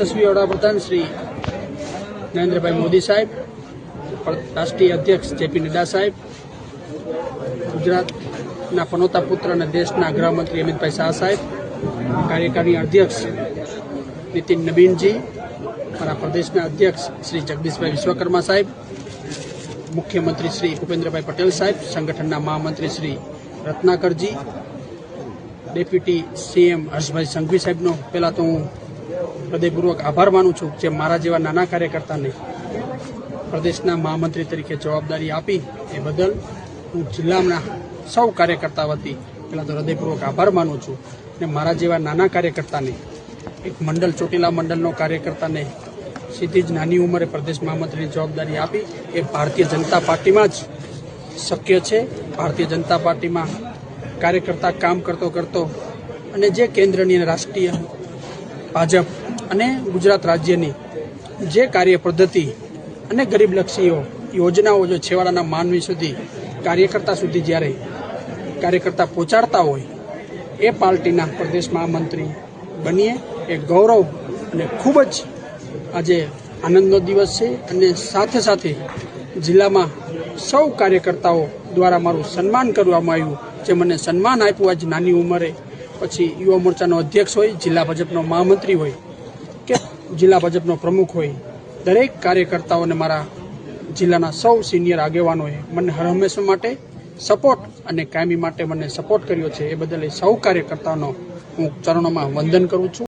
યશસ્વી વડાપ્રધાન શ્રી નરેન્દ્રભાઈ મોદી સાહેબ, રાષ્ટ્રીય અધ્યક્ષ જેપી નડ્ડા સાહેબ, ગુજરાતના પનોતા પુત્ર અને દેશના ગૃહમંત્રી અમિતભાઈ શાહ સાહેબ, કાર્યકારી અધ્યક્ષ નીતિન નબીનજી, મારા પ્રદેશના અધ્યક્ષ શ્રી જગદીશભાઈ વિશ્વકર્મા સાહેબ, મુખ્યમંત્રી શ્રી ભૂપેન્દ્રભાઈ પટેલ સાહેબ, સંગઠનના મહામંત્રી શ્રી રત્નાકરજી, ડેપ્યુટી સીએમ હર્ષભાઈ સંઘવી સાહેબનો પહેલાં તો હું હૃદયપૂર્વક આભાર માનું છું, જે મારા જેવા નાના કાર્યકર્તાને પ્રદેશના મહામંત્રી તરીકે જવાબદારી આપી એ બદલ હું જિલ્લાના સૌ કાર્યકર્તા વતી પહેલાં તો હૃદયપૂર્વક આભાર માનું છું. અને મારા જેવા નાના કાર્યકર્તાને એક મંડળ, ચોટીલા મંડળનો કાર્યકર્તાને સીધી જ નાની ઉંમરે પ્રદેશ મહામંત્રીની જવાબદારી આપી એ ભારતીય જનતા પાર્ટીમાં જ શક્ય છે. ભારતીય જનતા પાર્ટીમાં કાર્યકર્તા કામ કરતો અને જે કેન્દ્રની અને રાષ્ટ્રીય ભાજપ અને ગુજરાત રાજ્યની જે કાર્ય પદ્ધતિ અને ગરીબલક્ષીઓ યોજનાઓ જો છેવાડાના માનવી સુધી, કાર્યકર્તા સુધી જ્યારે કાર્યકર્તા પહોંચાડતા હોય એ પાર્ટીના પ્રદેશ મહામંત્રી બનીએ એ ગૌરવ અને ખૂબ જ આજે આનંદનો દિવસ છે. અને સાથે સાથે જિલ્લામાં સૌ કાર્યકર્તાઓ દ્વારા મારું સન્માન કરવામાં આવ્યું, જે મને સન્માન આપ્યું આજ નાની ઉંમરે. પછી યુવા મોરચાનો અધ્યક્ષ હોય, જિલ્લા ભાજપનો મહામંત્રી હોય કે જિલ્લા ભાજપનો પ્રમુખ હોય, દરેક કાર્યકર્તાઓને મારા જિલ્લાના સૌ સિનિયર આગેવાનોએ મને હર હંમેશા માટે સપોર્ટ અને કાયમી માટે મને સપોર્ટ કર્યો છે. એ બદલ સૌ કાર્યકર્તાઓનો હું ચરણોમાં વંદન કરું છું.